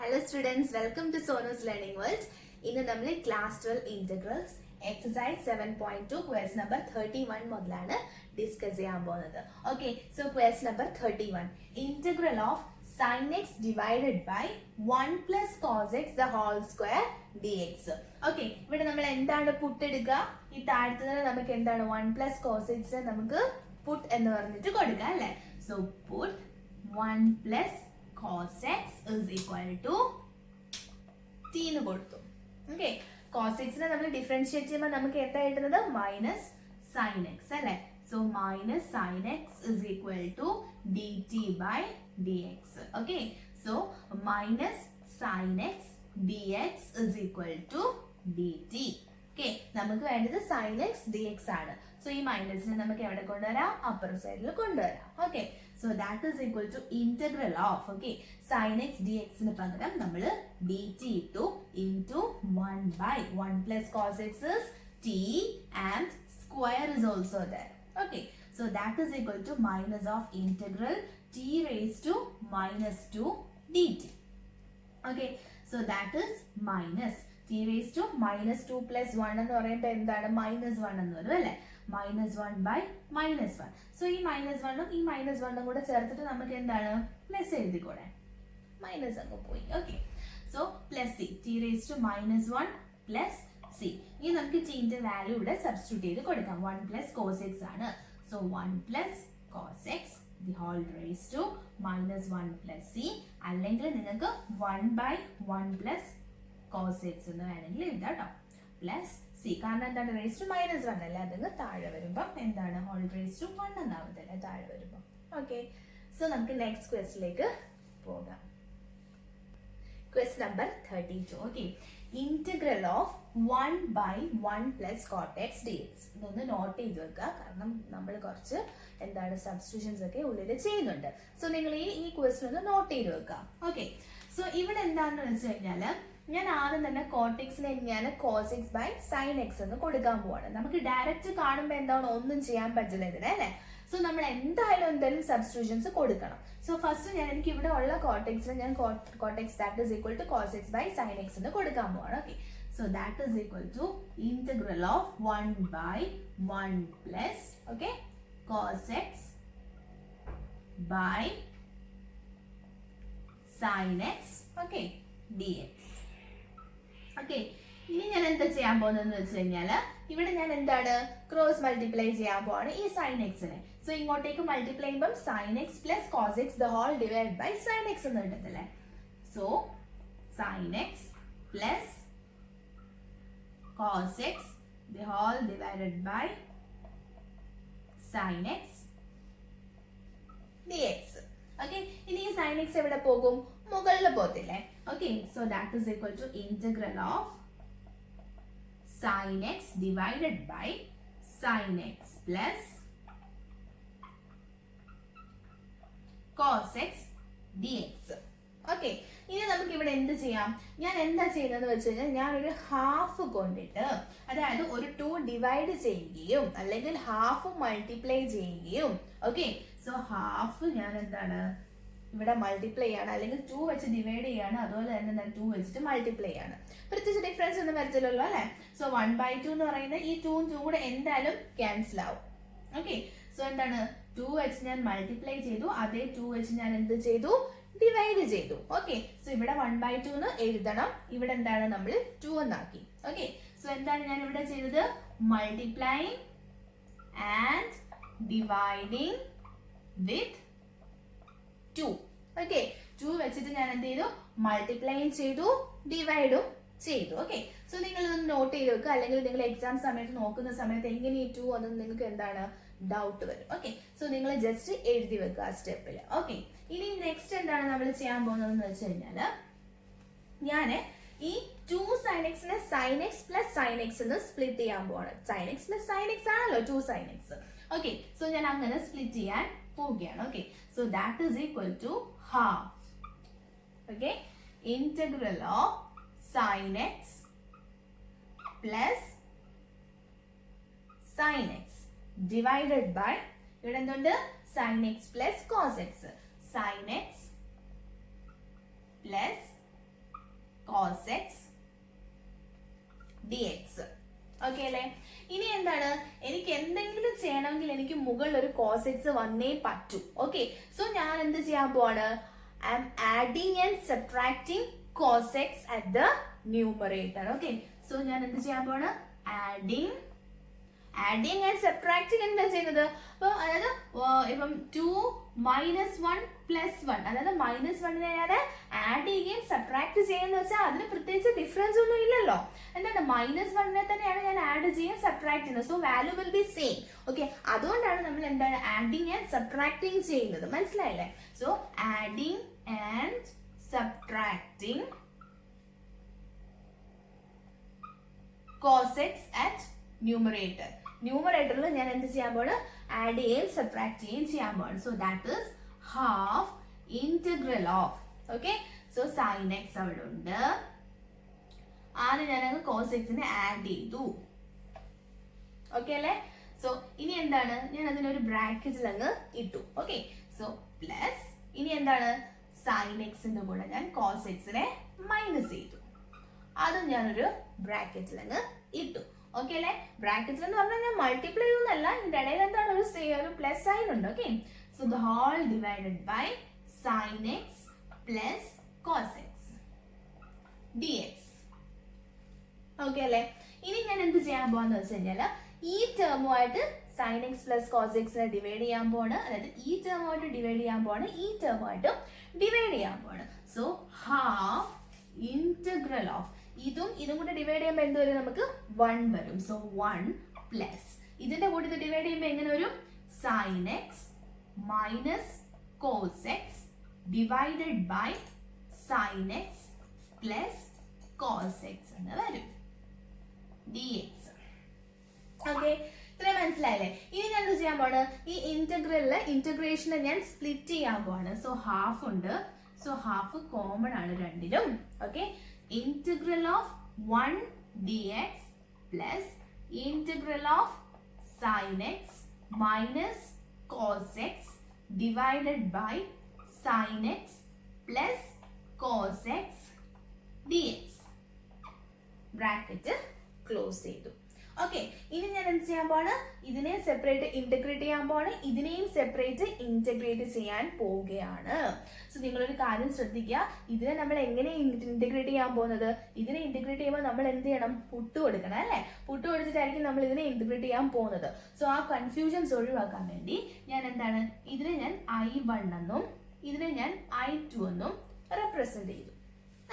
Hello students, welcome to Sonu's Learning World. ഇന്ന് നമ്മൾ class 12 integrals exercise 7.2 quest number 31 മുതലാണ് discuss ചെയ്യാൻ പോകുന്നത്. Okay, so quest number 31. Integral of sin x divided by 1 plus cos x the whole square dx. Okay, ഇവിടെ നമ്മൾ എന്താണ് പുട്ട് എടുക്കുക? ഈ താഴത്തുനിന്ന് നമുക്ക് എന്താണ് 1 plus cos x നമുക്ക് പുട്ട് എന്ന് പറഞ്ഞിട്ട് കൊടുക്കാം അല്ലേ? So puttu 1 plus cos x is equal to t എന്ന് കൊടുത്തു. ഓക്കെ, cos x നെ നമ്മൾ ഡിഫറൻഷിയേറ്റ് ചെയ്യുമ്പോൾ നമുക്ക് എന്താ കിട്ടുന്നത്? മൈനസ് sin x അല്ലേ? So minus sin x is equal to dt by dx. Okay, so minus sin x dx is equal to dt. Okay, നമുക്ക് വേണ്ടത് sin x dx ആണ്. സോ ഈ മൈനസിനെ നമുക്ക് എവിടെ കൊണ്ടുവരാം? അപ്പർ സൈഡിൽ കൊണ്ടുവരാം. Okay, so that is equal to integral of sin x dx ന് പകരം നമ്മൾ dt ഇട്ടു into 1 by 1 plus cos x is t and square is also there. Okay, so that is equal to minus of integral t raised to minus 2 dt. Okay, so that is minus t raised to minus 2 plus 1 എന്ന് പറയുമ്പോൾ എന്താണ്? Minus 1 എന്ന് വരും അല്ലേ? Minus 1 by minus 1. So ഈ minus 1ഉം ഈ minus 1ഉം കൂടെ ചേർത്തിട്ട് നമുക്ക് എന്താണ്? പ്ലസ് എഴുതിക്കൂടെ? മൈനസ് അങ്ങ് പോയി. Okay, so plus c t raise to minus 1 plus c. ഇനി നമുക്ക് ടിന്റെ വാല്യൂ ഇവിടെ സബ്സ്റ്റിറ്റ്യൂട്ട് ചെയ്ത് കൊടുക്കാം. 1 പ്ലസ് കോസ് എക്സ് ആണ്. So 1 plus cos x the whole raise to minus 1 plus c, അല്ലെങ്കിൽ നിങ്ങൾക്ക് 1 by 1 പ്ലസ് കോസ് എക്സ് എന്ന് വേണമെങ്കിൽ എഴുതാം കേട്ടോ. പ്ലസ് സി, കാരണം എന്താണ്? റേസ് ടു മൈനസ് 1 അല്ലേ? അതിന് താഴെ വരുമ്പോൾ എന്താണ്? ഹോൾ റേസ് ടു 1 എന്നാവതല്ലേ താഴെ വരുമ്പോൾ. ഓക്കെ, സോ നമുക്ക് നെക്സ്റ്റ് ക്വസ്റ്റിലേക്ക് പോകാം. Question number 32. Okay, integral of 1 by 1 plus cot x dx. ഇതൊന്ന് നോട്ട് ചെയ്ത് വെക്കുക, കാരണം നമ്മൾ കുറച്ച് എന്താണ് സബ്സ്റ്റിറ്റ്യൂഷൻസ് ഒക്കെ ഉള്ളിൽ ചെയ്യുന്നുണ്ട്. സോ നിങ്ങൾ ഈ ക്വസ്റ്റ്യൻ ഒന്ന് നോട്ട് ചെയ്ത് വെക്കുക. ഓക്കെ, സോ ഇവിടെ എന്താണെന്ന് വെച്ച് കഴിഞ്ഞാൽ ഞാൻ ആദ്യം തന്നെ cot x നെ ഞാൻ cos x by sin x എന്ന് കൊടുക്കാൻ പോവാണ്. നമുക്ക് ഡയറക്റ്റ് കാണുമ്പോൾ എന്താണ് ഒന്നും ചെയ്യാൻ പറ്റില്ല ഇതിനെ അല്ലേ? സോ നമ്മൾ എന്തായാലും സബ്സ്റ്റിറ്റ്യൂഷൻസ് കൊടുക്കണം. സോ ഫസ്റ്റ് എനിക്ക് ഇവിടെ ഉള്ള cot x നെ ഞാൻ cot x that is equal to cos x by sin x എന്ന് കൊടുക്കാൻ പോവാണ്. Okay, so that is equal to integral of 1 by 1 plus cos x by sin x dx. Okay, ഇനി ഞാൻ എന്താ ചെയ്യാൻ പോകുന്നതെന്ന് വെച്ച് കഴിഞ്ഞാൽ ഇവിടെ ഞാൻ എന്താണ് ക്രോസ് മൾട്ടിപ്ലൈ ചെയ്യാൻ പോവാണ് ഈ sin x നെ. സോ ഇങ്ങോട്ടേക്ക് മൾട്ടിപ്ലൈ ചെയ്യുമ്പോൾ sin x plus cos x the whole divided by sin x എന്ന് കിട്ടത്തില്ലേ? So sin x plus cos x the whole divided by sin x dx. Okay, ഇനി ഈ sin x എവിടെ പോകും? മുകളിൽ പോകത്തില്ലേ? Okay, so that is equal to integral of sin x divided by sin x plus cos x dx. Okay, ഇനി നമുക്ക് ഇവിടെ എന്ത് ചെയ്യാം? ഞാൻ എന്താ ചെയ്യുന്നതെന്ന് വെച്ച് കഴിഞ്ഞാൽ ഞാനൊരു ഹാഫ് കൊണ്ടിട്ട്, അതായത് ഒരു 2 ഡിവൈഡ് ചെയ്യുകയും അല്ലെങ്കിൽ ഹാഫ് മൾട്ടിപ്ലൈ ചെയ്യുകയും. ഓക്കെ, സോ ഹാഫ് ഞാൻ എന്താണ് ഇവിടെ മൾട്ടിപ്ലൈ ആണ്, അല്ലെങ്കിൽ 2 വെച്ച് ഡിവൈഡ് ചെയ്യാണ്, അതുപോലെ തന്നെ 2 വെച്ചിട്ട് മൾട്ടിപ്ലൈ ആണ്. പ്രത്യേകിച്ച് ഡിഫറൻസ് ഒന്നും വരത്തില്ലല്ലോ അല്ലെ? സോ 1/2 എന്ന് പറയുന്നത് ഈ 2 കൂടെ എന്തായാലും ക്യാൻസൽ ആവും. ഓക്കെ, സോ എന്താണ് 2 വെച്ച് ഞാൻ മൾട്ടിപ്ലൈ ചെയ്തു, അതേ 2 വെച്ച് ഞാൻ എന്ത് ചെയ്തു? ഡിവൈഡ് ചെയ്തു. ഓക്കെ, സോ ഇവിടെ 1/2 എന്ന് എഴുതണം, ഇവിടെ എന്താണ് നമ്മൾ 2 എന്നാക്കി. ഓക്കെ, സോ എന്താണ് ഞാൻ ഇവിടെ ചെയ്തത്? Multiplying and dividing with 2. Okay, 2 വെച്ചിട്ട് ഞാൻ എന്ത് ചെയ്തു? മൾട്ടിപ്ലൈയും ചെയ്തു, ഡിവൈഡും ചെയ്തു. ഓക്കെ, സോ നിങ്ങൾ ഇതൊന്ന് നോട്ട് ചെയ്ത് വെക്കുക, അല്ലെങ്കിൽ നിങ്ങൾ എക്സാം സമയത്ത് നോക്കുന്ന സമയത്ത് എങ്ങനെ ഈ 2 വന്നത് നിങ്ങൾക്ക് എന്താണ് ഡൗട്ട് വരും. ഓക്കെ, സോ നിങ്ങൾ ജസ്റ്റ് എഴുതി വെക്കുക ആ സ്റ്റെപ്പിൽ. ഓക്കെ, ഇനി നെക്സ്റ്റ് എന്താണ് നമ്മൾ ചെയ്യാൻ പോകുന്നതെന്ന് വെച്ച് കഴിഞ്ഞാൽ ഞാൻ ഈ 2 sin x നെ sin x plus sin x എന്ന് സ്പ്ലിറ്റ് ചെയ്യാൻ പോവാണ്. sin x plus sin x ആണല്ലോ 2 sin x. ഓക്കെ, സോ ഞാൻ അങ്ങനെ സ്പ്ലിറ്റ് ചെയ്യാൻ പോവുകയാണ്. Okay, so that is equal to half. Okay, integral of sin x plus sin x divided by ഇവിടെ എന്തുണ്ട്? sin x plus cos x. sin x plus dx. Okay അല്ലേ? ഇനി എന്താണ്, എനിക്ക് എന്തെങ്കിലും ചെയ്യണമെങ്കിൽ എനിക്ക് മുകളിൽ ഒരു cos x വന്നേ പറ്റൂ. ഓക്കെ, സോ ഞാൻ എന്ത് ചെയ്യാൻ പോവാണ്, I M adding and subtracting cos x at the numerator. Okay, so ഞാൻ എന്ത് ചെയ്യാൻ പോവാണ്, ആഡിങ് ആൻഡ് സബ്ട്രാക്ടിങ് എന്താ ചെയ്യുന്നത്, അപ്പൊ അതായത് ഇപ്പം 2 - 1 + 1, അതായത് -1നെ ഞാൻ ആഡ് ചെയ്യുകയും സബ്ട്രാക്ട് ചെയ്യുന്ന വെച്ചാൽ അതിന് പ്രത്യേകിച്ച് ഡിഫറൻസ് ഒന്നും ഇല്ലല്ലോ. എന്താണ്, -1നെ തന്നെയാണ് ഞാൻ ആഡ് ചെയ്യുകയും സബ്ട്രാക്ട് ചെയ്യുന്നത്. So value will be same. Okay, അതുകൊണ്ടാണ് നമ്മൾ എന്താണ് ആഡിങ് ആൻഡ് സബ്ട്രാക്ടിങ് ചെയ്യുന്നത്. മനസ്സിലായില്ലേ? So adding and subtracting cos x at numerator. ന്യൂമറേറ്ററിൽ ഞാൻ എന്ത് ചെയ്യാൻ പോണ്, ആഡ് ചെയ്യുകയും സബ്ട്രാക്ട് ചെയ്യുകയും ചെയ്യാൻ പോണ്. So that is half integral of. Okay, so sin x അവിടെ ഉണ്ട്. ആദ്യം ഞാനങ്ങ് cos x നെ ആഡ് ചെയ്തു. ഓക്കെ അല്ലേ? സോ ഇനി എന്താണ്, ഞാൻ അതിനൊരു ബ്രാക്കറ്റിൽ അങ്ങ് ഇട്ടു. ഓക്കെ, സോ പ്ലസ് ഇനി എന്താണ്, sin x ന്റെ കൂടെ ഞാൻ cos x നെ മൈനസ് ചെയ്തു. അതും ഞാനൊരു ബ്രാക്കറ്റിൽ അങ്ങ് ഇട്ടു. ഓക്കെ അല്ലേ? ബ്രാക്കറ്റിൽ എന്ന് പറഞ്ഞാൽ ഞാൻ മൾട്ടിപ്ലൈ ചെയ്യുന്നല്ല, ഇതിന്റെ ഇടയിൽ എന്താണ് ഒരു പ്ലസ് സൈൻ ഉണ്ട്. Okay, so the whole divided by sin x plus cos x dx. Okay അല്ലേ? ഇനി ഞാൻ എന്ത് ചെയ്യാൻ പോവാന്ന് വെച്ച് കഴിഞ്ഞാല് ഈ ടേമുമായിട്ട് sin x plus cos x നെ ഡിവൈഡ് ചെയ്യാൻ പോവാണ്. അതായത് ഈ ടേമുമായിട്ട് ഡിവൈഡ് ചെയ്യാൻ പോവാണ്, ഈ ടേമുമായിട്ട് ഡിവൈഡ് ചെയ്യാൻ പോവാണ്. സോ ഹാഫ് ഇന്റഗ്രൽ ഓഫ് ഇതും കൂടെ ഡിവൈഡ് ചെയ്യുമ്പോൾ എന്ത് വരും, നമുക്ക് 1 വരും. സോ 1 പ്ലസ് ഇതിന്റെ കൂടെ ഇത് ഡിവൈഡ് ചെയ്യുമ്പോൾ എങ്ങനെ വരും, sin x minus cos x divided by sin x plus cos x എന്ന് വരും dx. ഓക്കെ, ഇത്രയും മനസ്സിലായില്ലേ? ഇനി ഞാൻ എന്ത് ചെയ്യാൻ പോവാണ്, ഈ ഇന്റഗ്രേഷനെ ഞാൻ സ്പ്ലിറ്റ് ചെയ്യാൻ പോവാണ്. സോ ഹാഫ് ഉണ്ട്, സോ ഹാഫ് കോമൺ ആണ് രണ്ടിലും. Okay, integral of 1 dx plus integral of sin x minus cos x divided by sin x plus cos x dx. Bracket close ചെയ്തു. ഓക്കെ, ഇനി ഞാൻ എന്ത് ചെയ്യാൻ പോവാണ്, ഇതിനെ സെപ്പറേറ്റ് ഇന്റഗ്രേറ്റ് ചെയ്യാൻ പോവാണ്, ഇതിനെയും സെപ്പറേറ്റ് ഇന്റഗ്രേറ്റ് ചെയ്യാൻ പോവുകയാണ്. സോ നിങ്ങളൊരു കാര്യം ശ്രദ്ധിക്കുക, ഇതിനെ നമ്മൾ എങ്ങനെ ഇന്റഗ്രേറ്റ് ചെയ്യാൻ പോകുന്നത്, ഇതിനെ ഇന്റഗ്രേറ്റ് ചെയ്യുമ്പോൾ നമ്മൾ എന്ത് ചെയ്യണം, പുട്ട് കൊടുക്കണം അല്ലേ? പുട്ട് കൊടുത്തിട്ടായിരിക്കും നമ്മൾ ഇതിനെ ഇന്റഗ്രേറ്റ് ചെയ്യാൻ പോകുന്നത്. സോ ആ കൺഫ്യൂഷൻസ് ഒഴിവാക്കാൻ വേണ്ടി ഞാൻ എന്താണ്, ഇതിനെ ഞാൻ I1 എന്നും ഇതിനെ ഞാൻ I2 എന്നും റെപ്രസെന്റ് ചെയ്തു.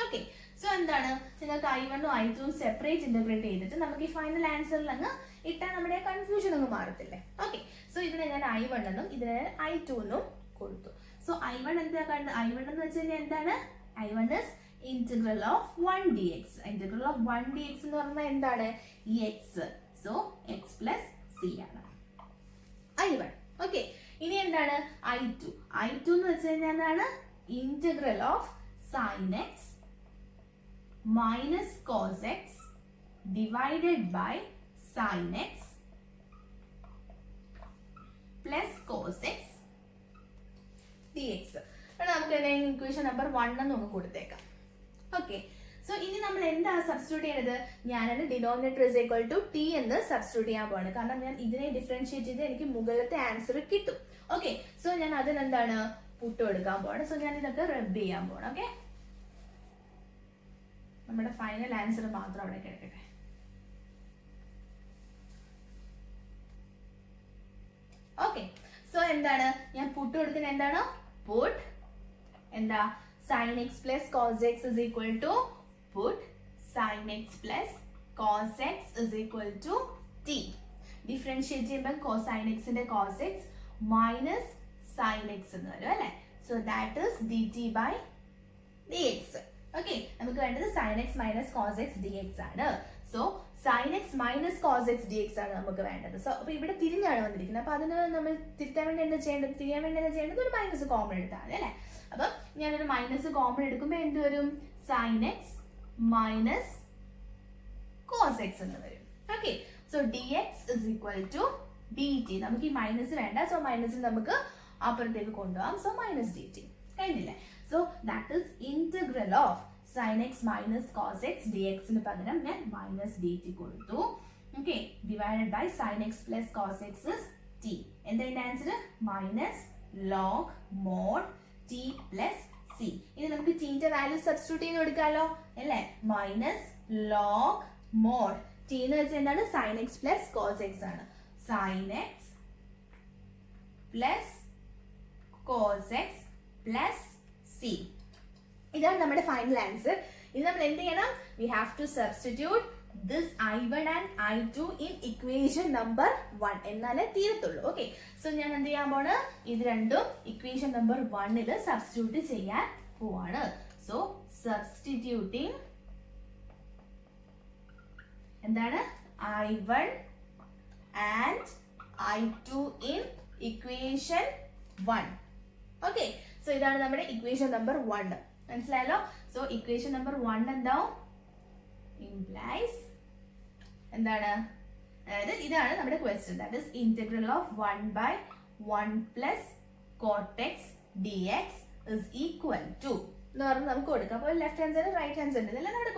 ഓക്കെ, സോ എന്താണ്, നിങ്ങൾക്ക് I1 ഉം I2 ഉം സെപ്പറേറ്റ് ഇന്റഗ്രേറ്റ് ചെയ്തിട്ട് നമുക്ക് ഈ ഫൈനൽ ആൻസറിൽ അങ്ങ് ഇട്ടാൽ നമ്മുടെ കൺഫ്യൂഷൻ അങ്ങ് മാറത്തില്ലേ? ഓക്കെ, സോ ഇതിനെ ഞാൻ I1 എന്നും ഇതിനെ ഞാൻ I2 എന്നും കൊടുത്തു. സോ I1 എന്താ കണ്ടത്, I1 എന്ന് വെച്ച് കഴിഞ്ഞാൽ എന്താണ്, I1 is integral of 1 dx. Integral of 1 dx എന്ന് പറഞ്ഞാൽ എന്താണ്, ഈ x. So x plus c ആണ് I1. ഓക്കെ, ഇനി എന്താണ് I2. I2 എന്ന് വെച്ച് കഴിഞ്ഞാൽ എന്താണ്, integral of sin x minus cos x divided by sin x plus cos x dx. നമുക്ക് ഇക്വേഷൻ നമ്പർ 1 എന്ന് കൊടുത്തേക്കാം. ഓക്കെ, സോ ഇനി നമ്മൾ എന്താ സബ്സ്റ്റിറ്റ്യൂട്ട് ചെയ്യുന്നത്, ഞാനത് denominator is equal to t എന്ന് സബ്സ്റ്റിറ്റ്യൂട്ട് ചെയ്യാൻ പോവാണ്. കാരണം ഞാൻ ഇതിനെ ഡിഫറൻഷിയേറ്റ് ചെയ്ത് എനിക്ക് മുകളിലത്തെ ആൻസർ കിട്ടും. ഓക്കെ, സോ ഞാൻ അതിനെന്താണ് പുട്ട് കൊടുക്കാൻ പോവാണ്. സോ ഞാൻ ഇതൊക്കെ റബ്ബ് ചെയ്യാൻ പോവാണ്. ഓക്കെ, നമ്മുടെ ഫൈനൽ ആൻസർ മാത്രം അവിടെ കിടക്കട്ടെ. ഓക്കെ, സോ എന്താണ് ഞാൻ പുട്ട് കൊടുക്കുന്നത്, എന്താണ് പുട്ട് എന്താ sin x plus cos x is equal to put sin x plus cos x is equal to t. Differentiate ചെയ്യുമ്പോൾ cosine x ന്റെ cos x minus sin x എന്ന് വരും അല്ലേ? So that is dt by dx. Okay, നമുക്ക് വേണ്ടത് sin x minus cos x dx ആണ്. So sin x minus cos x dx ആണ് നമുക്ക് വേണ്ടത്. സോ അപ്പൊ ഇവിടെ തിരിഞ്ഞാണ് വന്നിരിക്കുന്നത്. അപ്പൊ അതിന് നമ്മൾ തിരുത്താൻ വേണ്ടി എന്താ ചെയ്യേണ്ടത്, തിരിയാൻ വേണ്ടി എന്താ ചെയ്യേണ്ടത്, ഒരു മൈനസ് കോമൺ എടുത്താൽ മതി അല്ലേ? അപ്പൊ ഞാനൊരു മൈനസ് കോമൺ എടുക്കുമ്പോൾ എന്ത് വരും, sin x minus cos x എന്ന് വരും. Okay, so dx is equal to dt. നമുക്ക് ഈ മൈനസ് വേണ്ട, സോ മൈനസ് നമുക്ക് അപ്പുറത്തേക്ക് കൊണ്ടുപോകാം. സോ മൈനസ് dt കഴിഞ്ഞില്ലേ? So that is integral of sine x minus cos x d എക്സിന് പകരം ഞാൻ മൈനസ് ഡി ടി കൊടുത്തു. Okay, divided by sine x plus cos x t. എന്താ ഇതിന്റെ answer? Minus log mod t plus c. ഇനി നമുക്ക് ടിന്റെ വാല്യൂ സബ്സ്റ്റിറ്റ്യൂട്ട് ചെയ്ത് കൊടുക്കാമല്ലോ അല്ലേ? മൈനസ് ലോഗ് മോഡ് ടി എന്ന് വെച്ചാൽ എന്താണ്? Sine x plus cos x ആണ്. Sine x plus cos x plus C. ഇതാണ് നമ്മുടെ ഫൈനൽ ആൻസർ. ഇത് നമ്മൾ എന്ത് ചെയ്യണം? We have to substitute this I1 and I2 in equation number 1 എന്നാലേ തീരത്തുള്ളൂ. ഓക്കെ, സോ ഞാൻ എന്ത് ചെയ്യാൻ പോണ്? ഇത് രണ്ടും ഇക്വേഷൻ നമ്പർ 1 സബ്സ്റ്റിറ്റ്യൂട്ട് ചെയ്യാൻ പോവാണ്. സോ സബ്സ്റ്റിറ്റ്യൂട്ടിങ് എന്താണ്? I1 and I2 in equation 1. Okay, so ഇതാണ് നമ്മുടെ ഇക്വേഷൻ നമ്പർ 1. മനസ്സിലായല്ലോ? സോ ഇക്വേഷൻ നമ്പർ 1 എന്താവും? ഇംപ്ലൈസ് എന്താണ്? അതായത് ഇതാണ് നമ്മുടെ question. That is integral of 1/1 plus cot x d x is equal to എന്ന് പറഞ്ഞ് നമുക്ക് കൊടുക്കാം. അപ്പോൾ left hand side right hand side ഇതല്ലേ നമ്മുടെ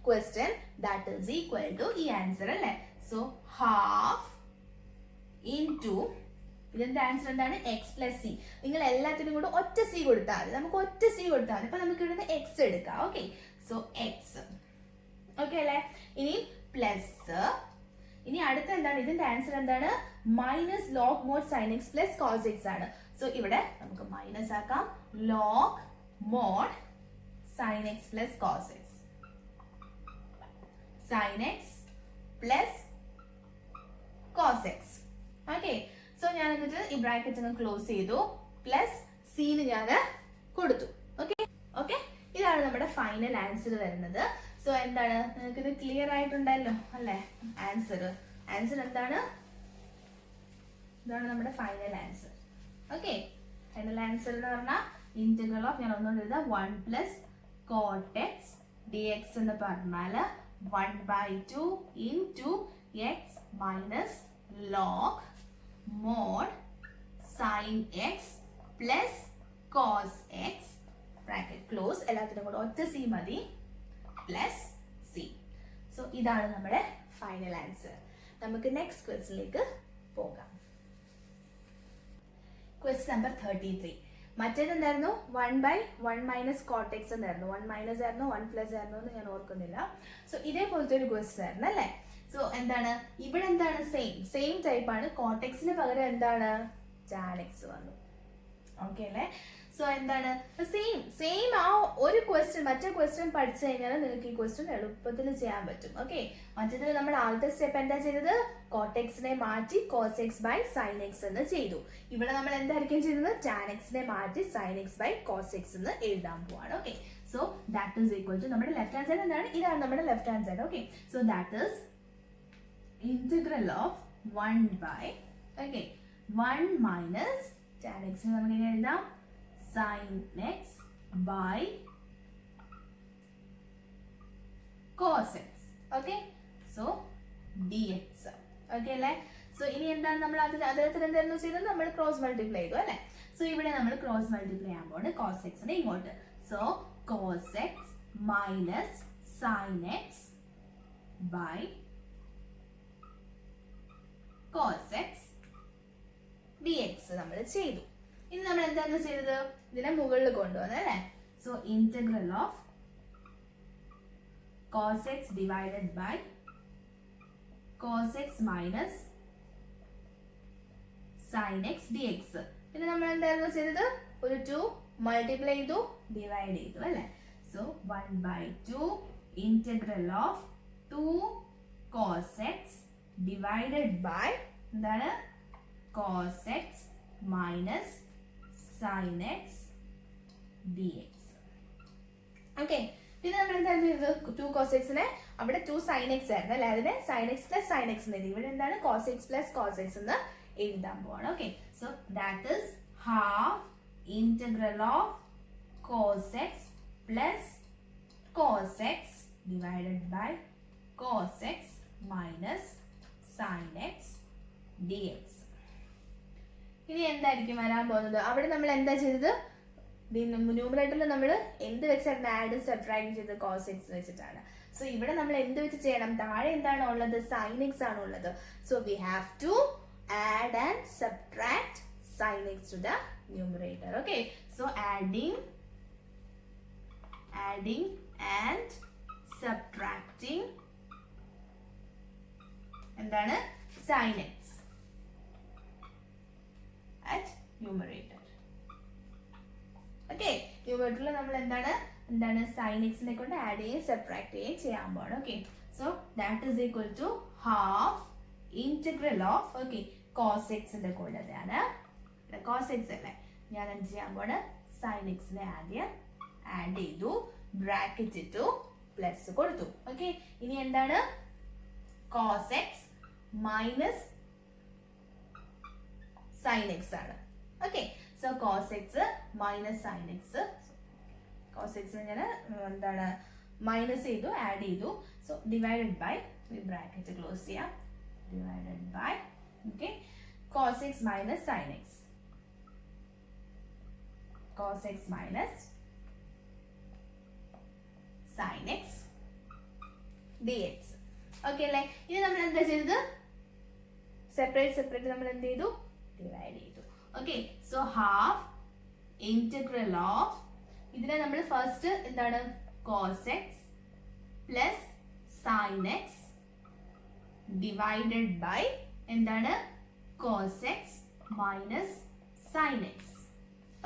question that is equal to ഈ ആൻസർ അല്ലേ? സോ ഹാഫ് ഇൻടു ഇതിന്റെ ആൻസർ എന്താണ്? X plus c. നിങ്ങൾ എല്ലാത്തിനും കൂടെ ഒറ്റ സി കൊടുത്താൽ മതി. നമുക്ക് ഒറ്റ സി കൊടുത്താൽ മതി. അപ്പൊ നമുക്ക് ഇവിടുന്ന് എക്സ് എടുക്കാം. Okay, so X. ഓക്കെ അല്ലേ? ഇനി പ്ലസ്, ഇനി അടുത്ത എന്താണ്? ഇതിന്റെ ആൻസർ എന്താണ്? Minus log mod sine x plus cos x ആണ്. സോ ഇവിടെ നമുക്ക് മൈനസ് ആക്കാം. Log mod sine x plus cos x, sine x plus cos x. Okay, so ഞാൻ എന്നിട്ട് ഈ ബ്രാക്കറ്റ് ഒന്ന് ക്ലോസ് ചെയ്തു. പ്ലസ് സീന് ഞാൻ കൊടുത്തു. ഓക്കെ ഓക്കെ, ഇതാണ് നമ്മുടെ ഫൈനൽ ആൻസർ വരുന്നത്. സോ എന്താണ്? നിങ്ങൾക്ക് ഇത് ക്ലിയർ ആയിട്ടുണ്ടല്ലോ അല്ലെ? ആൻസർ എന്താണ്? ഇതാണ് നമ്മുടെ final answer. Okay, final answer എന്ന് പറഞ്ഞാൽ ഇന്റഗ്രൽ ഓഫ്, ഞാൻ ഒന്നുകൊണ്ട് എഴുതാം, 1 plus cot x d x എന്ന് പറഞ്ഞാൽ 1/2 into x minus log mod sine x plus cos x bracket close. എല്ലാത്തിനും കൂടെ ഒറ്റ സി മതി. Plus c. സോ ഇതാണ് നമ്മുടെ ഫൈനൽ ആൻസർ. നമുക്ക് നെക്സ്റ്റ് ക്വസ്റ്റ്യനിലേക്ക് പോകാം. Question number 33. മറ്റേത് എന്തായിരുന്നു? 1/1 മൈനസ് കോട്ട് എക്സ് എന്നായിരുന്നു. 1 മൈനസ് ആയിരുന്നു, 1 പ്ലസ് ആയിരുന്നു എന്ന് ഞാൻ ഓർക്കുന്നില്ല. സോ ഇതേപോലത്തെ ഒരു ക്വസ്റ്റ്യൻ ആയിരുന്നു അല്ലേ? സോ എന്താണ് ഇവിടെ? എന്താണ്? സെയിം ടൈപ്പ് ആണ്. കോട്ടെക്സിന് പകരം എന്താണ്? ടാൻ എക്സ് വന്നു. ഓക്കെ അല്ലേ? സോ എന്താണ്? സെയിം ആ ഒരു ക്വസ്റ്റ്യൻ മറ്റേ ക്വസ്റ്റ്യൻ പഠിച്ചു കഴിഞ്ഞാൽ നിങ്ങൾക്ക് ഈ ക്വസ്റ്റ്യൻ എളുപ്പത്തിൽ ചെയ്യാൻ പറ്റും. ഓക്കെ, മറ്റേതിൽ നമ്മൾ ആദ്യത്തെ സ്റ്റെപ്പ് എന്താ ചെയ്തത്? കോട്ടെക്സിനെ മാറ്റി cos x by sine x എന്ന് ചെയ്തു. ഇവിടെ നമ്മൾ എന്തായിരിക്കും ചെയ്തത്? ടാൻ എക്സിനെ മാറ്റി sine x by cos x എന്ന് എഴുതാൻ പോവാണ്. Okay, so that is equal to നമ്മുടെ ലെഫ്റ്റ് ഹാൻഡ് സൈഡ് എന്താണ്? ഇതാണ് നമ്മുടെ left hand side. Okay, so that is integral of 1 minus tan x നമുക്ക് എങ്ങനെ എഴുതാം? sin x by cos x. Okay, so dx. Okay അല്ലേ? സോ ഇനി എന്താണ് നമ്മൾ അദ്ദേഹത്തിന് എന്തായിരുന്നു ചെയ്തത്? നമ്മൾ ക്രോസ് മൾട്ടിപ്ലൈ ചെയ്തു അല്ലേ? സോ ഇവിടെ നമ്മൾ ക്രോസ് മൾട്ടിപ്ലൈ ചെയ്യാൻ പോകുന്നത് cos x നെ ഇങ്ങോട്ട്. So cos x minus sin x by cos x dx നമ്മൾ ചെയ്തു. ഇനി നമ്മൾ എന്താണ് ചെയ്തത്? ഇതിനെ മുകളിൽ കൊണ്ടുവന്നു അല്ലേ? So integral of cos x divided by cos x minus sin x dx. പിന്നെ നമ്മൾ എന്തായിരുന്നു ചെയ്തത്? ഒരു 2 മൾട്ടിപ്ലൈ ചെയ്തു, ഡിവൈഡ് ചെയ്തു അല്ലേ? So 1/2 integral of 2 cos x divided by എന്താണ്? cos x minus sin x dx. Okay, പിന്നെ നമ്മൾ എന്തായിരുന്നു ചെയ്തത്? 2 cos x നെ അവിടെ 2 sin x ആയിരുന്നു അല്ലെ? അതിനെ sin x plus sin x എന്ന് എഴുതി. ഇവിടെ എന്താണ്? cos x plus cos x എന്ന് എഴുതാൻ പോവാണ്. Okay, so that is half integral of cos x plus cos x divided by cos x minus sin x dx. ഇനി എന്തായിരിക്കും വരാൻ പോകുന്നത്? അവിടെ നമ്മൾ എന്താ ചെയ്തത്? ന്യൂമറേറ്ററിൽ നമ്മൾ എന്ത് വെച്ചാണ് ആഡും സബ്ട്രാക്ട് ചെയ്ത് cos x വെച്ചിട്ടാണ്. സോ ഇവിടെ നമ്മൾ എന്ത് വെച്ച് ചെയ്യണം? താഴെ എന്താണ് ഉള്ളത്? sin x ആണ് ഉള്ളത്. So we have to add and subtract sin x to the numerator. Okay, so adding and subtracting എന്താണ്? sin x at numerator. Okay, numeratorൽ നമ്മൾ എന്താണ് sin x നെ കൊണ്ട് ആഡ് ചെയ്യുകയും സബ്ട്രാക്ട് ചെയ്യുകയും ചെയ്യാൻ പോവാണ്. Okay, so that is equal to half integral of cos x ന്റെ കൂടെ cos x അല്ലേ, ഞാൻ എന്ത് ചെയ്യാൻ പോണ്? sin x നെ ആദ്യം ആഡ് ചെയ്തു, ബ്രാക്കറ്റ് ഇട്ടു, പ്ലസ് കൊടുത്തു. ഓക്കെ, ഇനി എന്താണ്? cos x minus sin x ആണ്. Okay, so cos x minus sin x, cos x ഞാൻ എന്താണ് മൈനസ് ചെയ്തു, ആഡ് ചെയ്തു. So divided by, bracket close ചെയ്യാം, divided by cos x minus sin x, cos x minus sin x dx. Okay അല്ലേ? ഇനി നമ്മൾ എന്താ ചെയ്തത്? സെപ്പറേറ്റ് നമ്മൾ എന്ത് ചെയ്തു? ഡിവൈഡ് ചെയ്തു. Okay, so half integral of, ഇതിനെ നമ്മൾ ഫസ്റ്റ് എന്താണ്? cos x plus sin x divided by എന്താണ്? cos x minus sin x.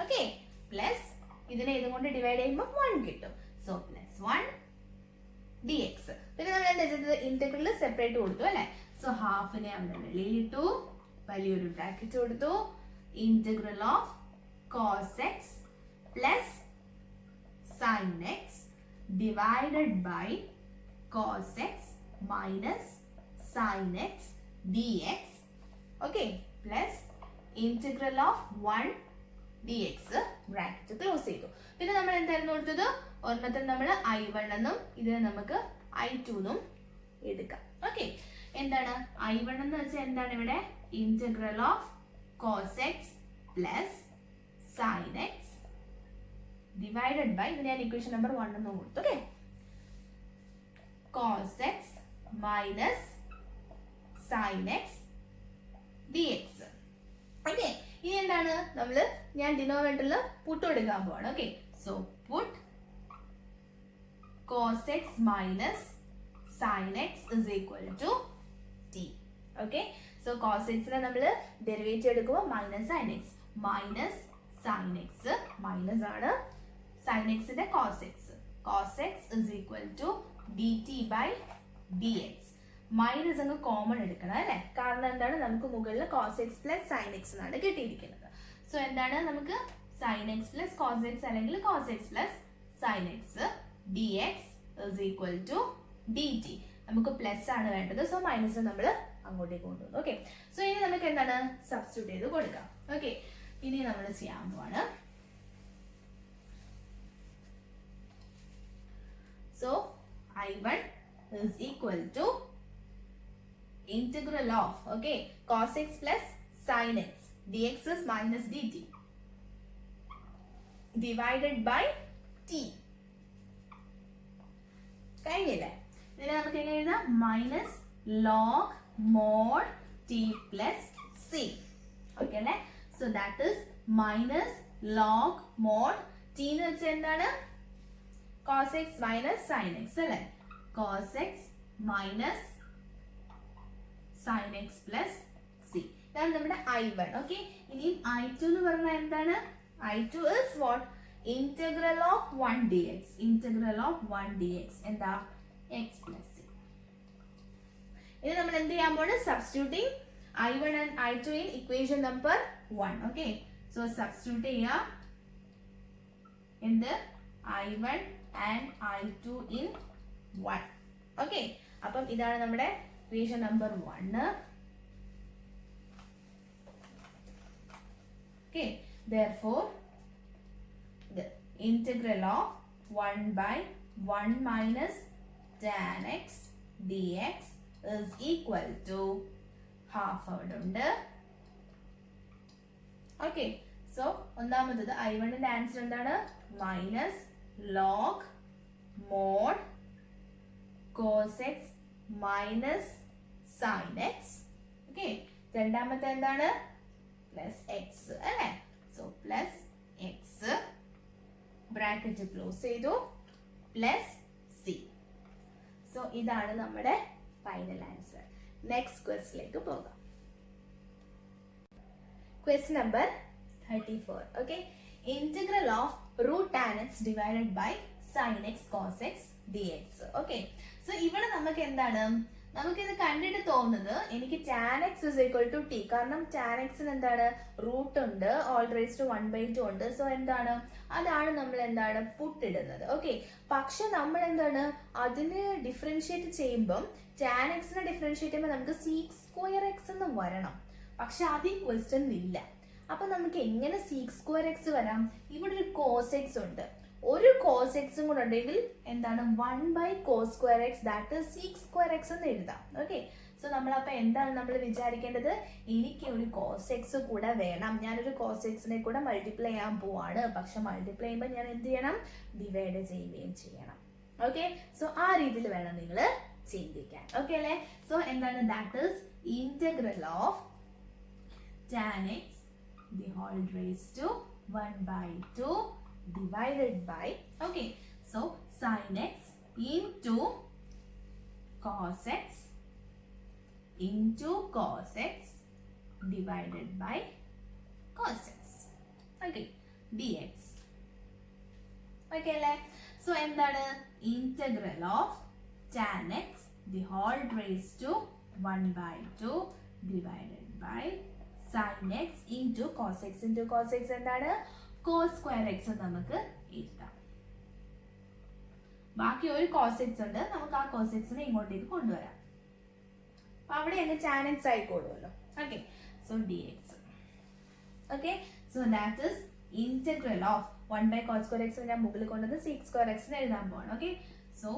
Okay, plus ഇതിനെ ഇതും കൊണ്ട് ഡിവൈഡ് ചെയ്യുമ്പോൾ 1 കിട്ടും. So plus 1 dx. പിന്നെ നമ്മൾ എന്താ ചെയ്തത്? ഇന്റഗ്രൽ സെപ്പറേറ്റ് കൊടുത്തു അല്ലെ? സോ ഹാഫിനെ അവിടെ വെളിയിലിട്ടു, വലിയൊരു ബ്രാക്കറ്റ് കൊടുത്തു, integral of cos x plus sin x divided by cos x minus sin x dx. Okay, plus integral of 1 dx, bracket close ചെയ്തു. പിന്നെ നമ്മൾ എന്തായിരുന്നു കൊടുത്തത്? ഒരെണ്ണത്തിൽ നമ്മൾ i1 എന്നും ഇതിനെ നമുക്ക് i2 എന്നും എടുക്കാം. ഓക്കെ, എന്താണ് i1 എന്ന് വെച്ചാൽ എന്താണ്? ഇവിടെ integral of cos x plus sin x divided by, ഇത് ഞാൻ ഇക്വേഷൻ നമ്പർ 1 എന്നും കൊടുത്തു. Okay, cos x minus sin x dx. Okay, ഇനി എന്താണ്? ഞാൻ ഡിനോമിനേറ്ററിൽ പുട്ട് എടുക്കാൻ പോവാണ്. Okay, so put cos x minus sin x is equal to t. Okay, so cos x നെ നമ്മൾ ഡെറിവേറ്റീവ് എടുക്കുമ്പോൾ minus sin x, minus sin x minus ആണ് sin x ന്റെ cos x is equal to dt by dx. Minus അങ്ങ് common എടുക്കണം അല്ലെ? കാരണം എന്താണ്? നമുക്ക് മുകളിൽ cos x plus sin x എന്നാണ് കിട്ടിയിരിക്കുന്നത്. സോ എന്താണ്? നമുക്ക് sin x plus cos x അല്ലെങ്കിൽ cos x plus sin x dx is equal to dt. നമുക്ക് പ്ലസ് ആണ് വേണ്ടത്, സോ മൈനസ് നമ്മൾ അങ്ങോട്ടേക്ക് കൊണ്ടുവന്നു. ഓക്കെ, സോ ഇനി നമുക്ക് എന്താണ്? സബ്സ്റ്റിറ്റ്യൂട്ട് ചെയ്ത് കൊടുക്കാം. ഓക്കെ, ഇനി നമ്മൾ ചെയ്യാൻ പോവാണ്. So i1 is equal to integral of cos x plus sin x dx is minus dt divided by t. കഴിഞ്ഞില്ലേ? ഇതിനെ നമുക്ക് എങ്ങനെ എഴുതാം? Minus log mod t plus c. Okay അല്ലേ? So that is minus log mod t എന്ന് വെച്ചാൽ എന്താണ്? cos x minus sin x അല്ലേ? cos x minus sin x plus c. ഇതാണ് നമ്മുടെ i1. ഓക്കെ, ഇനി i2 എന്ന് പറഞ്ഞാൽ എന്താണ്? i2 is what? Integral of 1 dx. Integral of 1 dx എന്താ? x plus c. ഇനി നമ്മൾ എന്ത് ചെയ്യാൻ പോണ്? Substituting i1 and i2 in equation number 1. Okay, so substitute ചെയ്യാം എന്ത്? i1 and i2 in 1. Okay, അപ്പം ഇതാണ് നമ്മുടെ equation number 1. Okay, therefore the integral of 1 by 1 minus tan x dx is equal to half അവിടെ ഉണ്ട്. Okay, so ഒന്നാമത്തത് I1ന്റെ answer എന്താണ്? Minus log mod cos x minus sine x. Okay, രണ്ടാമത്തെ എന്താണ്? പ്ലസ് എക്സ് അല്ലേ? So plus x bracket close ചെയ്തു plus c. So ഇതാണ് നമ്മുടെ ഫൈനൽ ആൻസർ. നെക്സ്റ്റ് ക്വസ്റ്റിലേക്ക് പോകാം. Question number 34. Okay, integral of root tan x divided by sine x cos x d x. Okay, so ഇവിടെ നമുക്ക് എന്താണ്, നമുക്കിത് കണ്ടിട്ട് തോന്നുന്നത് എനിക്ക് tan x is equal to t. കാരണം ടാൻ എക്സിന് എന്താണ്, റൂട്ട് ഉണ്ട്, ഓൾ റേസ് ടു 1/2 ഉണ്ട്. സോ എന്താണ്, അതാണ് നമ്മൾ എന്താണ് പുട്ടിടുന്നത്. ഓക്കെ, പക്ഷെ നമ്മൾ എന്താണ് അതിന് ഡിഫറൻഷിയേറ്റ് ചെയ്യുമ്പം ടാൻ എക്സിനെ ഡിഫറൻഷിയേറ്റ് ചെയ്യുമ്പോൾ നമുക്ക് സീക്സ് സ്ക്വയർ എക്സ് എന്ന് വരണം. പക്ഷെ അത് ഈ ക്വസ്റ്റ്യൻ ഇല്ല. അപ്പൊ നമുക്ക് എങ്ങനെ സീക്സ് സ്ക്വയർ എക്സ് വരാം? ഇവിടെ ഒരു കോസ് എക്സ് ഉണ്ട്, ഒരു കോസ് എക്സും കൂടെ ഉണ്ടെങ്കിൽ എന്താണ് 1/cos square X that is seeks square X എന്ന് എഴുതാം. ഓക്കെ, സോ നമ്മളപ്പോ എന്താണ് നമ്മൾ വിചാരിക്കേണ്ടത്, എനിക്ക് ഒരു കോസ് എക്സ് കൂടെ വേണം. ഞാനൊരു കോസ് എക്സിനെ കൂടെ മൾട്ടിപ്ലൈ ചെയ്യാൻ പോവാണ്. പക്ഷെ മൾട്ടിപ്ലൈ ചെയ്യുമ്പോൾ ഞാൻ എന്ത് ചെയ്യണം, ഡിവൈഡ് ചെയ്യുകയും ചെയ്യണം. ഓക്കെ, സോ ആ രീതിയിൽ വേണം നിങ്ങൾ ചിന്തിക്കാൻ. ഓക്കെ അല്ലേ? സോ എന്താണ്, that is integral of tan x the whole raised to 1/2 divided by, okay, so sin x into cos x divided by cos x, okay, dx. Okay അല്ലേ? സോ എന്താണ്, integral of tan x the whole raised to 1/2 divided by sin x into cos x എന്താണ്, cos square X നമുക്ക് എഴുതാം. ബാക്കി ഒരു cos x ഉണ്ട്, നമുക്ക് ആ cos x നെ ഇങ്ങോട്ടേക്ക് കൊണ്ടുവരാം. അപ്പൊ അവിടെ അങ്ങ് tan x ആയിക്കോളുമല്ലോ. Okay, so dx. Okay, so that is integral of 1/cos square x ഞാൻ മുകളിൽ കൊണ്ടുവന്ന് sec സ്ക്വയർ എക്സ് എഴുതാൻ പോവാണ്. Okay, so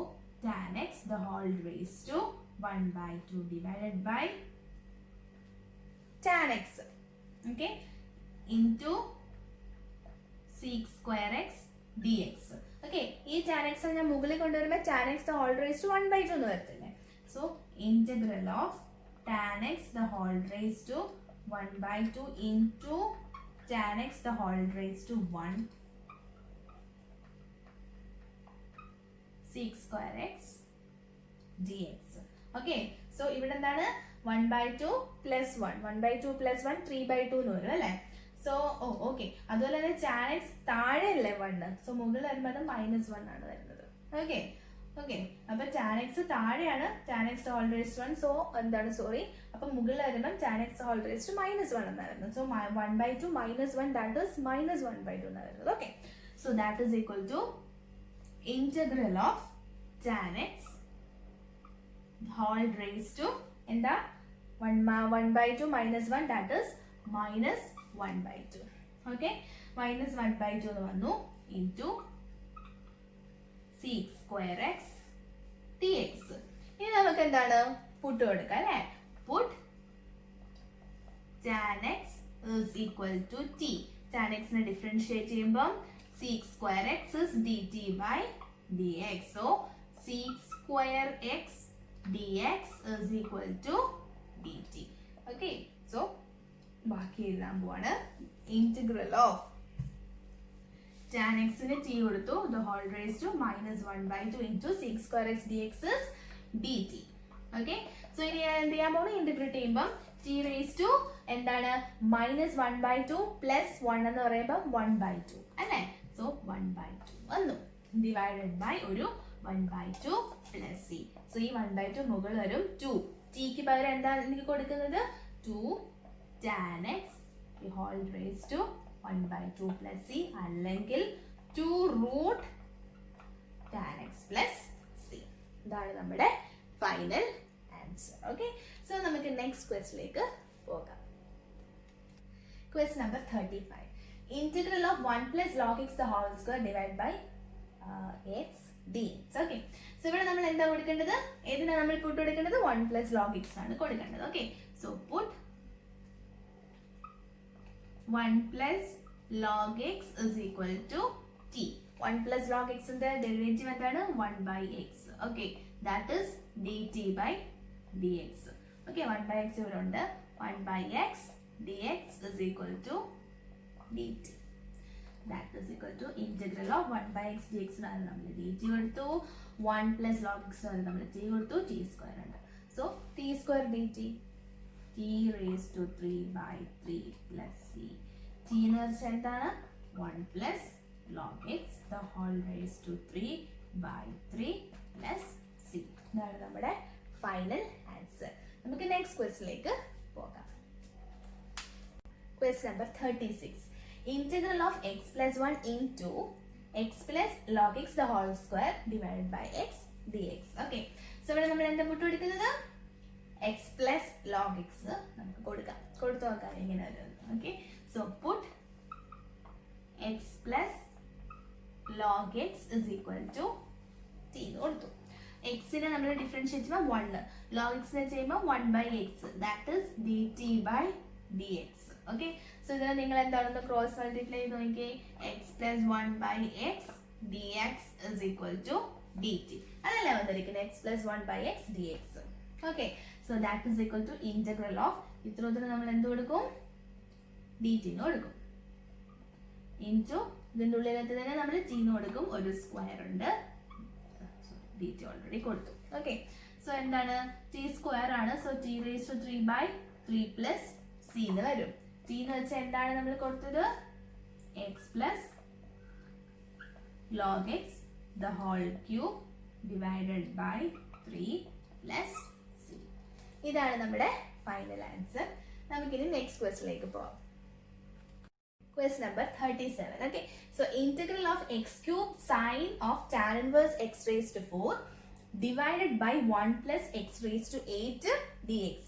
tan x the whole raised to 1/2 divided by tan x, okay, into sec square x dx. Okay, ഈ tan x ഞാൻ മുകളിൽ കൊണ്ടുവരുമ്പോൾ tan x the whole raised to 1/2 എന്ന് വരത്തില്ലേ. So integral of tan x the whole raised to 1/2 into tan x the whole raised to 1 sec square x dx. Okay, so ഇവിടെ എന്താണ് 1/2 plus 1 1/2 plus 1 3/2 എന്ന് വരും അല്ലേ. സോ ഓക്കെ, അതുപോലെ തന്നെ tan x താഴെ അല്ലേ 1, സോ മുകളിൽ വരുമ്പോൾ അത് -1 ആണ് വരുന്നത്. ഓക്കെ ഓക്കെ, അപ്പൊ tan x താഴെയാണ്, tan x whole raised to 1. So എന്താണ്, സോറി, അപ്പൊ മുകളിൽ വരുമ്പോൾ tan x whole raised to -1 എന്നാണ് വരുന്നത്. സോ 1/2 -1 ദാറ്റ് ഈസ് -1/2 എന്നാണ് വരുന്നത്. Okay, so that is equal to integral of tan x whole raised to എന്താ 1/2 -1 that is -1/2. Okay, -1/2 എന്ന് വന്നു into sec square x dx. ഇനി നമുക്ക് എന്താണ് പുട്ട് കൊടുക്കാം അല്ലേ. Put tan x is equal to t. tan x നെ differentiate ചെയ്യുമ്പോൾ sec square x is dt by dx. So sec square x dx is equal to dt. Okay, so ബാക്കി എഴുതാൻ പോവാണ്. ഇന്റഗ്രൽ ഓഫ് tan x ന് t കൊടുത്തു, the whole raised to -1/2 into sec square x dx is dt. Okay, so ഇനി ഞാൻ എന്ത് ചെയ്യാൻ പോകുന്നു, ഇന്റഗ്രേറ്റ് ചെയ്യുമ്പോൾ t raised to എന്താണ് -1/2 plus 1 എന്ന് പറയുമ്പോൾ 1/2 അല്ലേ. സോ 1/2 വന്നു ഡിവൈഡഡ് ബൈ ഒരു 1/2 plus c. സോ ഈ 1/2 മുകളിൽ വരും 2. ടിക്ക് പകരം എന്താ എനിക്ക് കൊടുക്കുന്നത് 2 tan x the whole raised to 1/2 plus c അല്ലെങ്കിൽ 2 root tan x plus c. ഇതാണ് നമ്മുടെ ഫൈനൽ ആൻസർ. ഓക്കെ, സോ നമുക്ക് നെക്സ്റ്റ് ക്വസ്റ്റിലേക്ക് പോകാം. Quest number 35. Integral of 1 plus log x the whole square divided by x dx. Okay, so ഇവിടെ നമ്മൾ എന്താ കൊടുക്കേണ്ടത്, ഏതിനാണ് നമ്മൾ പുട്ട് കൊടുക്കേണ്ടത്, 1 plus log x ആണ് കൊടുക്കേണ്ടത്. Okay, so puttu 1 plus log x is equal to t. 1 plus log x ന്റെ derivative എന്താണ് 1 by x. Okay, that is dt by dx. Okay, 1 by x ഇവിടെ ഉണ്ട്. 1 by x dx is equal to dt. That is equal to integral of 1 by x dx ആണ് നമ്മൾ dt കൊടുത്തു. 1 plus log x ആണ് നമ്മൾ t കൊടുത്തു. t square ഉണ്ട്. So t square dt t raised to 3 by 3 plus c. t എന്ന് വെച്ചാൽ എന്താണ് 1 plus log x the whole raised to 3 by 3 plus c. ഇതാണ് നമ്മുടെ ഫൈനൽ ആൻസർ. നമുക്ക് നെക്സ്റ്റ് ക്വസ്റ്റ്യനിലേക്ക് പോകാം. Question number 36. Integral of x plus 1 into x plus log x the whole square divided by x dx. Okay, so ഇവിടെ നമ്മൾ എന്താ പുട്ട് കൊടുക്കുന്നത് x plus log x നമുക്ക് കൊടുക്കാം. കൊടുത്തു നോക്കാം എങ്ങനെ വരുന്നത്. Okay, so puttu x plus log x is equal to t എന്ന് കൊടുത്തു. എക്സിനെ നമ്മൾ ഡിഫറൻഷിയേറ്റ് ചെയ്യുമ്പോൾ 1, log x നെ ചെയ്യുമ്പോൾ 1 by x, that is dt by dx. Okay, so ഇതിനെ നിങ്ങൾ എന്താണെന്ന് ക്രോസ് മൾട്ടിപ്ലൈ ചെയ്ത് നോക്കിയേ. x plus 1 by x dx is equal to dt. അതല്ലേ വന്നിരിക്കുന്നത് x plus 1 by x dx. Okay, so that is equal to integral of ഇത്രത്തിന് നമ്മൾ എന്ത് കൊടുക്കും dt ന്ന് കൊടുക്കും ഇൻറ്റു ഇതിൻ്റെ ഉള്ളിലത്തെ തന്നെ നമ്മൾ t ന്ന് കൊടുക്കും. ഒരു സ്ക്വയർ ഉണ്ട്, dt ഓൾറെഡി കൊടുത്തു. ഓക്കെ, സോ എന്താണ് t സ്ക്വയർ ആണ്. So t raised to 3 by 3 plus c എന്ന് വരും. t എന്ന് വെച്ചാൽ എന്താണ് നമ്മൾ കൊടുത്തത് x plus log x the whole cube divided by 3 plus c. ഇതാണ് നമ്മുടെ ഫൈനൽ ആൻസർ. നമുക്കിനി നെക്സ്റ്റ് ക്വസ്റ്റ്യനിലേക്ക് പോകാം. Question number 37. Okay, so integral of x cube sine of tan inverse x raised to 4 divided by 1 plus x raised to 8 dx.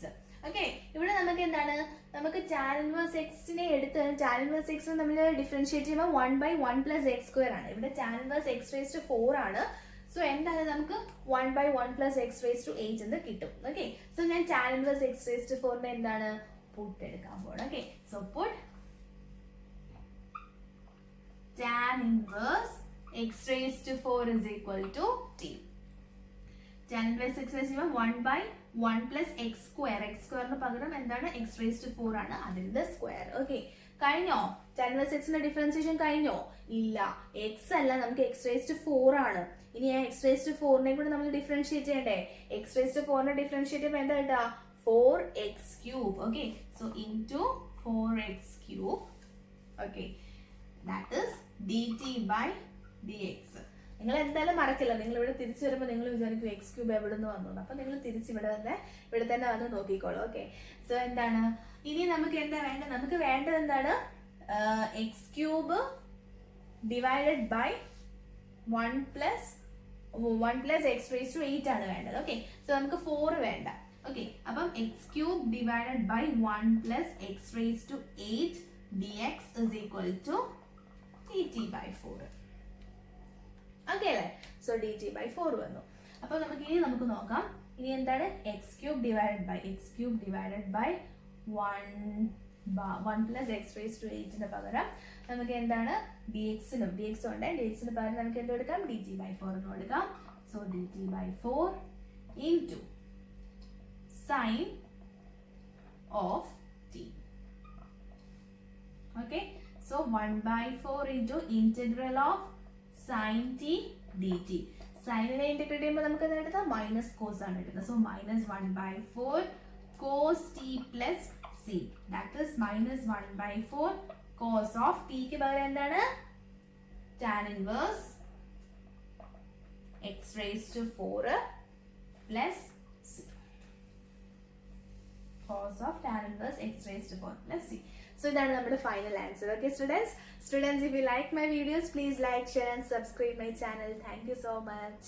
Okay, ഇവിടെ നമുക്ക് എന്താണ് നമുക്ക് tan inverse x നെ എടുത്ത് tan inverse x നമ്മൾ ഡിഫറൻഷിയേറ്റ് ചെയ്യുമ്പോൾ 1 by 1 plus x square ആണ്. ഇവിടെ tan inverse x raised to 4 ആണ്. സോ എന്താണ് നമുക്ക് 1 by 1 plus x raised to 8 എന്ന് കിട്ടും. ഓക്കെ, സോ ഞാൻ tan inverse x raised to 4 നെ എന്താണ് പുട്ട് എടുക്കാൻ പോകണം. Okay, so puttu tan inverse x raised to 4 is equal to t. Tan inverse x raised to 1 by 1 plus x square. x square ന് പകരം എന്താണ് x raised to 4 ആണ്, അതിന്റെ സ്ക്വയർ. ഓക്കെ, കഴിഞ്ഞോ? tan inverse x ന്റെ ഡിഫറൻസിയേഷൻ കഴിഞ്ഞോ? ഇല്ല, x അല്ല, നമുക്ക് x raised to 4 ആണ്. ഇനി x raised to 4 നെ കൂടി നമ്മൾ ഡിഫറൻഷിയേറ്റ് ചെയ്യണ്ടേ? x raised to 4 നെ ഡിഫറൻഷിയേറ്റ് ചെയ്യുമ്പോൾ എന്താ കിട്ടുക 4x cube. Okay, so into 4x cube. Okay, that is dt by dx. നിങ്ങൾ എന്തായാലും മറക്കില്ല, നിങ്ങൾ ഇവിടെ തിരിച്ചു വരുമ്പോൾ നിങ്ങൾ വിചാരിക്കും എക്സ് ക്യൂബ് എവിടെ നിന്ന് വന്നു. അപ്പൊ നിങ്ങൾ തിരിച്ച് ഇവിടെ തന്നെ വന്ന് നോക്കിക്കോളൂ. ഓക്കെ, സോ എന്താണ് ഇനി നമുക്ക് എന്താ വേണ്ടത്? നമുക്ക് വേണ്ടത് എന്താണ് x cube divided by 1 plus x raised to 8 ആണ് വേണ്ടത്. ഓക്കെ, സോ നമുക്ക് 4 വേണ്ട. ഓക്കെ, അപ്പം x cube divided by 1 plus x raised to 8 dx is equal to dt by 4. Okay അല്ലേ? സോ dt by 4 വന്നു. അപ്പോൾ നമുക്ക് നോക്കാം ഇനി എന്താണ് x cube divided by 1 plus x raised to 8 ന് പകരം നമുക്ക് എന്താണ് dx ഉണ്ട്, dx ന് പകരം നമുക്ക് എന്ത് കൊടുക്കാം dt by 4 എന്ന് കൊടുക്കാം. So dt by 4 into sin of t. Okay, so 1 by 4 into integral of sin t dt. Sin നെ ഇന്റഗ്രേറ്റ് ചെയ്യുമ്പോൾ നമുക്ക് എന്താ എടുക്കാം മൈനസ് കോസ് ആണ് എടുക്കുന്നത്. So minus 1 by 4 cos t plus c, that is minus 1 by 4 cos of t ക്ക് പകരം എന്താണ് tan inverse x raised to 4 plus c, cos of tan inverse x raised to 4 plus c. So ഇതാണ് നമ്മുടെ final answer. Okay students, if you like my videos, please like, share and subscribe my channel. Thank you so much.